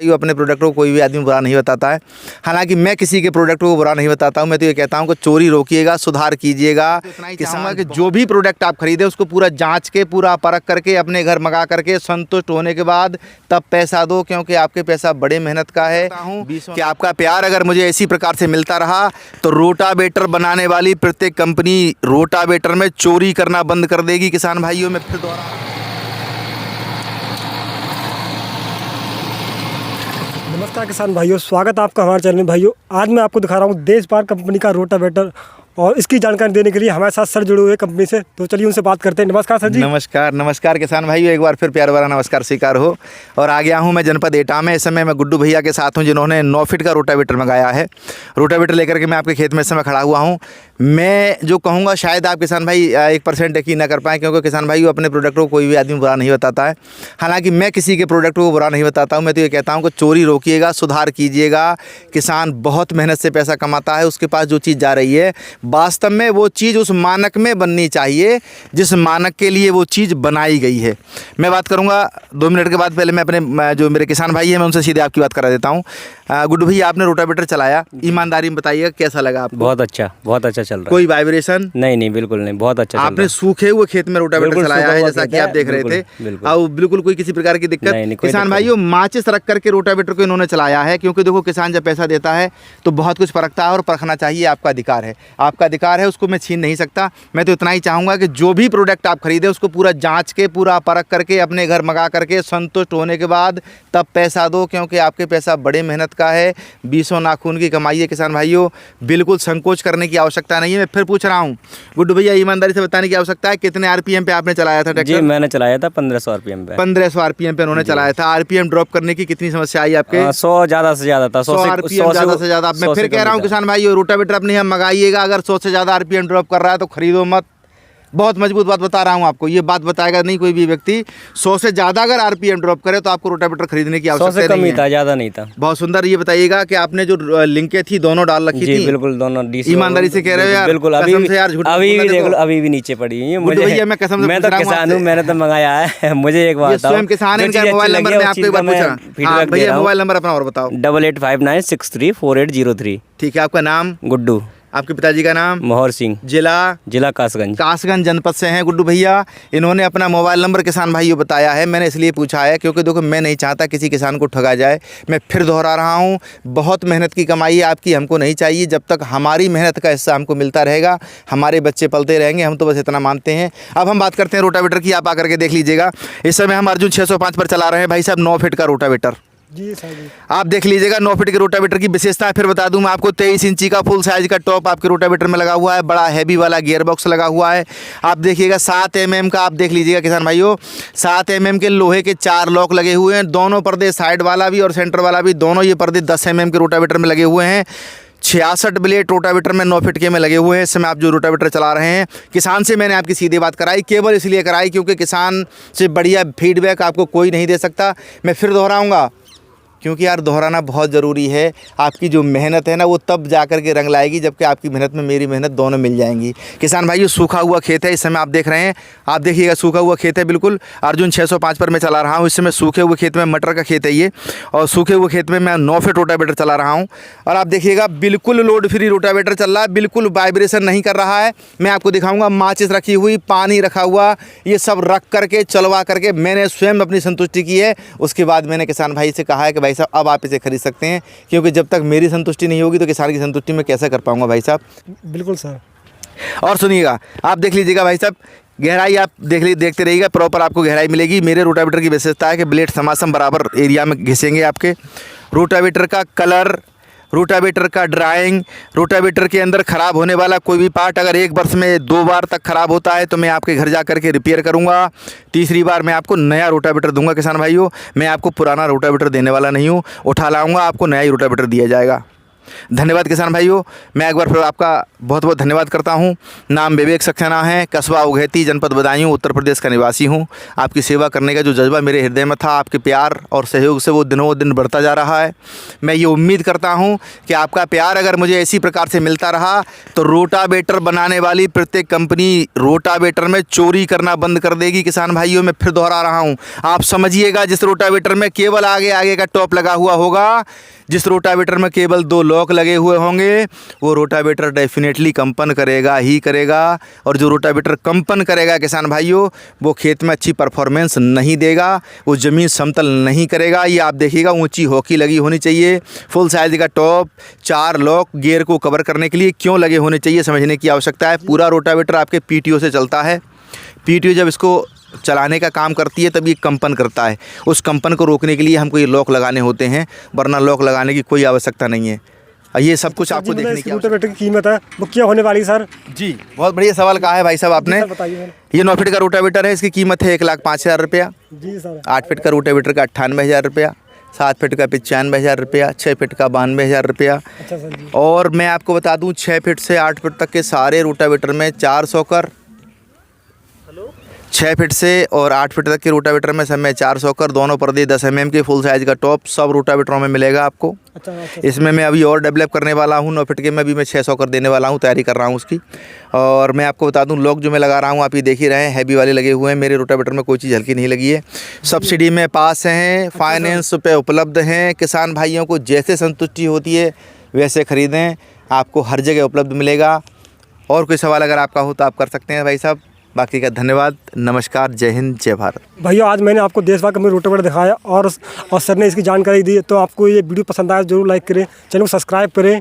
ये अपने प्रोडक्ट को कोई भी आदमी बुरा नहीं बताता है। हालांकि मैं किसी के प्रोडक्ट को बुरा नहीं बताता हूं। मैं तो ये कहता हूं कि चोरी रोकिएगा, सुधार कीजिएगा। किसान कि जो भी प्रोडक्ट आप खरीदे उसको पूरा जांच के, पूरा परख करके, अपने घर मंगा करके संतुष्ट होने के बाद तब पैसा दो, क्योंकि आपके पैसा बड़े मेहनत का है। कि आपका प्यार अगर मुझे इसी प्रकार से मिलता रहा तो रोटावेटर बनाने वाली प्रत्येक कंपनी रोटावेटर में चोरी करना बंद कर देगी। किसान भाइयों में फिर दोहरा नमस्कार किसान भाइयों, स्वागत है आपका हमारे चैनल में। भाइयों आज मैं आपको दिखा रहा हूँ देश पार कंपनी का रोटावेटर, और इसकी जानकारी देने के लिए हमारे साथ सर जुड़े हुए कंपनी से, तो चलिए उनसे बात करते हैं। नमस्कार सर जी। नमस्कार नमस्कार किसान भाइयों, एक बार फिर प्यार भरा नमस्कार स्वीकार हो। और आ गया हूँ मैं जनपद एटा में। इस समय मैं गुड्डू भैया के साथ हूँ जिन्होंने 9 फीट का रोटावेटर मंगाया है। रोटावेटर लेकर के मैं आपके खेत में इस समय खड़ा हुआ हूँ। मैं जो कहूँगा शायद आप किसान भाई 1% यकीन न कर पाएँ, क्योंकि किसान भाई अपने प्रोडक्ट को कोई भी आदमी बुरा नहीं बताता है। हालांकि मैं किसी के प्रोडक्ट को बुरा नहीं बताता हूँ। मैं तो ये कहता हूँ कि चोरी रोकिएगा, सुधार कीजिएगा। किसान बहुत मेहनत से पैसा कमाता है, उसके पास जो चीज़ जा रही है वास्तव में वो चीज़ उस मानक में बननी चाहिए जिस मानक के लिए वो चीज़ बनाई गई है। मैं बात करूंगा 2 मिनट के बाद। पहले मैं अपने जो मेरे किसान भाई हैं मैं उनसे सीधे आपकी बात करा देता हूं। गुड्डू भैया, आपने रोटावेटर चलाया, ईमानदारी में बताइएगा कैसा लगा आपको? बहुत अच्छा चल रहा है। कोई वाइब्रेशन नहीं, बिल्कुल नहीं, बहुत अच्छा चल रहा है। आपने सूखे हुए खेत में रोटावेटर चलाया है जैसा कि आप देख रहे थे, और बिल्कुल कोई किसी प्रकार की दिक्कत नहीं। किसान भाइयों, माचिस रख करके रोटावेटर को इन्होंने चलाया है, क्योंकि देखो किसान जब पैसा देता है तो बहुत कुछ परखता है, और परखना चाहिए, आपका अधिकार है। आपका अधिकार है, उसको मैं छीन नहीं सकता। मैं तो इतना ही चाहूँगा कि जो भी प्रोडक्ट आप खरीदे उसको पूरा जांच के, पूरा परख करके, अपने घर मंगा करके संतुष्ट होने के बाद तब पैसा दो, क्योंकि आपके पैसा बड़े मेहनत का है, 20 नाखून की कमाई है। किसान भाइयों, बिल्कुल संकोच करने की आवश्यकता नहीं है। मैं फिर पूछ रहा हूँ गुड्डू भैया, ईमानदारी से बताने की आवश्यकता है, कितने आरपीएम पे आपने चलाया था ट्रैक्टर? जी, मैंने चलाया था 1500 आरपीएम पे। 1500 आरपीएम पे उन्होंने चलाया था। आरपीएम ड्रॉप करने की कितनी समस्या आई आपके? 100 ज़्यादा से ज़्यादा था। 100 आरपीएम ज़्यादा से ज़्यादा। मैं फिर कह रहा हूँ किसान भाइयों, रोटावेटर अपने यहाँ मंगाइएगा। अगर 100 से ज़्यादा आरपीएम ड्रॉप कर रहा है तो खरीदो मत। बहुत मजबूत बात बता रहा हूँ आपको, ये बात बताएगा नहीं कोई भी व्यक्ति। 100 से ज़्यादा अगर आरपीएम ड्रॉप करे तो आपको रोटावेटर खरीदने की आवश्यकता नहीं है। 100 से कम ही था, ज़्यादा नहीं था। बहुत सुंदर। ये बताइएगा कि आपने जो लिंकें थी दोनों डाल रखी थी? बिल्कुल, दोनों डीसी। ईमानदारी से कह रहे हो यार? बिल्कुल। अभी भी यार झूठ अभी भी देख लो, अभी भी नीचे पड़ी है। मुझे भैया, मैं कसम से मैं तो किसान हूँ, मैंने तो मंगाया है। मुझे एक बात स्वयं किसान है। इनका मोबाइल नंबर मैं आपको एक बार पूछ रहा हूँ भैया, मोबाइल नंबर अपना और बताओ। 8859634803। ठीक है। आपका नाम? गुड्डू। आपके पिताजी का नाम? मोहर सिंह। जिला कासगंज जनपद से हैं गुड्डू भैया। इन्होंने अपना मोबाइल नंबर किसान भाइयों बताया है। मैंने इसलिए पूछा है क्योंकि देखो, मैं नहीं चाहता किसी किसान को ठगा जाए। मैं फिर दोहरा रहा हूँ, बहुत मेहनत की कमाई है आपकी, हमको नहीं चाहिए। जब तक हमारी मेहनत का हिस्सा हमको मिलता रहेगा, हमारे बच्चे पलते रहेंगे, हम तो बस इतना मानते हैं। अब हम बात करते हैं रोटावेटर की। आप आकर के देख लीजिएगा। इस समय हम अर्जुन 605 पर चला रहे हैं भाई साहब, 9 फीट का रोटावेटर। जी सर जी। आप देख लीजिएगा 9 फीट के रोटावेटर की विशेषता फिर बता दूं मैं आपको। 23 इंची का फुल साइज का टॉप आपके रोटावेटर में लगा हुआ है। बड़ा हैवी वाला गियर बॉक्स लगा हुआ है। आप देखिएगा 7 mm का, आप देख लीजिएगा किसान भाइयों, 7 mm के लोहे के 4 लॉक लगे हुए हैं। दोनों पर्दे, साइड वाला भी और सेंटर वाला भी, दोनों ये पर्दे 10 mm के रोटावेटर में लगे हुए हैं। 66 ब्लेड रोटावेटर में 9 फीट के में लगे हुए हैं। इस समय आप जो रोटावेटर चला रहे हैं, किसान से मैंने आपकी सीधी बात कराई, केवल इसलिए कराई क्योंकि किसान से बढ़िया फीडबैक आपको कोई नहीं दे सकता। मैं फिर दोहराऊँगा, क्योंकि यार दोहराना बहुत ज़रूरी है। आपकी जो मेहनत है ना, वो तब जा कर के रंग लाएगी जबकि आपकी मेहनत में मेरी मेहनत दोनों मिल जाएंगी। किसान भाइयों, सूखा हुआ खेत है इस समय आप देख रहे हैं। आप देखिएगा सूखा हुआ खेत है बिल्कुल। अर्जुन 605 पर मैं चला रहा हूँ। इस समय सूखे हुए खेत में, मटर का खेत है ये, और सूखे हुए खेत में मैं 9 फीट रोटावेटर चला रहा हूँ। और आप देखिएगा बिल्कुल लोड फ्री रोटावेटर चल रहा है, बिल्कुल वाइब्रेशन नहीं कर रहा है। मैं आपको दिखाऊँगा, माचिस रखी हुई, पानी रखा हुआ, ये सब रख करके चलवा करके मैंने स्वयं अपनी संतुष्टि की है। उसके बाद मैंने किसान भाई से कहा है कि भाई साहब अब आप इसे खरीद सकते हैं, क्योंकि जब तक मेरी संतुष्टि नहीं होगी तो किसान की संतुष्टि में कैसे कर पाऊंगा भाई साहब? बिल्कुल सर। और सुनिएगा, आप देख लीजिएगा भाई साहब, गहराई आप देखते रहिएगा, प्रॉपर आपको गहराई मिलेगी। मेरे रोटावेटर की विशेषता है कि ब्लेड समासम बराबर एरिया में घिसेंगे आपके। रोटावेटर का कलर, रोटावेटर का ड्राइंग, रोटावेटर के अंदर ख़राब होने वाला कोई भी पार्ट अगर 1 वर्ष में 2 बार तक ख़राब होता है तो मैं आपके घर जा करके रिपेयर करूंगा। तीसरी बार मैं आपको नया रोटावेटर दूंगा किसान भाइयों। मैं आपको पुराना रोटावेटर देने वाला नहीं हूं, उठा लाऊंगा, आपको नया ही रोटावेटर दिया जाएगा। धन्यवाद किसान भाइयों, मैं एक बार फिर आपका बहुत बहुत धन्यवाद करता हूं। नाम विवेक सक्सेना है, कस्बा उघैती, जनपद बदायूं, उत्तर प्रदेश का निवासी हूं। आपकी सेवा करने का जो जज्बा मेरे हृदय में था, आपके प्यार और सहयोग से वो दिनों दिन बढ़ता जा रहा है। मैं ये उम्मीद करता हूं कि आपका प्यार अगर मुझे इसी प्रकार से मिलता रहा तो रोटावेटर बनाने वाली प्रत्येक कंपनी रोटावेटर में चोरी करना बंद कर देगी। किसान भाइयों, मैं फिर दोहरा रहा हूं, आप समझिएगा, जिस रोटावेटर में केवल आगे का टॉप लगा हुआ होगा, जिस रोटावेटर में केवल 2 लॉक लगे हुए होंगे, वो रोटावेटर डेफिनेटली कंपन करेगा ही करेगा। और जो रोटावेटर कंपन करेगा किसान भाइयों, वो खेत में अच्छी परफॉर्मेंस नहीं देगा, वो ज़मीन समतल नहीं करेगा। ये आप देखिएगा, ऊंची हॉकी लगी होनी चाहिए, फुल साइज का टॉप, 4 लॉक गियर को कवर करने के लिए क्यों लगे होने चाहिए समझने की आवश्यकता है। पूरा रोटावेटर आपके पीटीओ से चलता है। पीटीओ जब इसको चलाने का काम करती है तब ये कंपन करता है। उस कंपन को रोकने के लिए हमको ये लॉक लगाने होते हैं, वरना लॉक लगाने की कोई आवश्यकता नहीं है। ये सब कुछ आपको देखने की रोटावेटर की कीमत है वो क्या होने वाली सर? जी, बहुत बढ़िया सवाल कहा है भाई साहब आपने। सर बताइए। ये 9 फीट का रोटावेटर है, इसकी कीमत है 1,05,000 रुपया। जी सर। 8 फीट का रोटावेटर का 98,000 रुपया, 7 फीट का 95,000 रुपया, 6 फीट का 92,000 रुपया। अच्छा सर जी। और मैं आपको बता दूं 6 फीट से 8 फीट तक के सारे रोटावेटर में 400 कर, 6 फीट से और 8 फीट तक के रोटावेटर में सब में 400 कर, दोनों पर्दे 10 mm के फुल साइज़ का टॉप सब रोटावेटरों में मिलेगा आपको। अच्छा। इसमें मैं अभी और डेवलप करने वाला हूँ। 9 फीट के में भी मैं 600 कर देने वाला हूँ, तैयारी कर रहा हूँ उसकी। और मैं आपको बता दूँ, लॉक जो मैं लगा रहा हूँ आप ये देख ही रहे हैं, हैवी वाले लगे हुए हैं। मेरे रोटावेटर में कोई चीज़ हल्की नहीं लगी है। सब्सिडी में पास हैं, फाइनेंस पे उपलब्ध हैं। किसान भाइयों को जैसे संतुष्टि होती है वैसे ख़रीदें, आपको हर जगह उपलब्ध मिलेगा। और कोई सवाल अगर आपका हो तो आप कर सकते हैं भाई साहब। बाकी का धन्यवाद, नमस्कार, जय हिंद, जय भारत। भैया आज मैंने आपको देश भर का रोटावेटर दिखाया और सर ने इसकी जानकारी दी, तो आपको ये वीडियो पसंद आया जरूर लाइक करें, चैनल को सब्सक्राइब करें।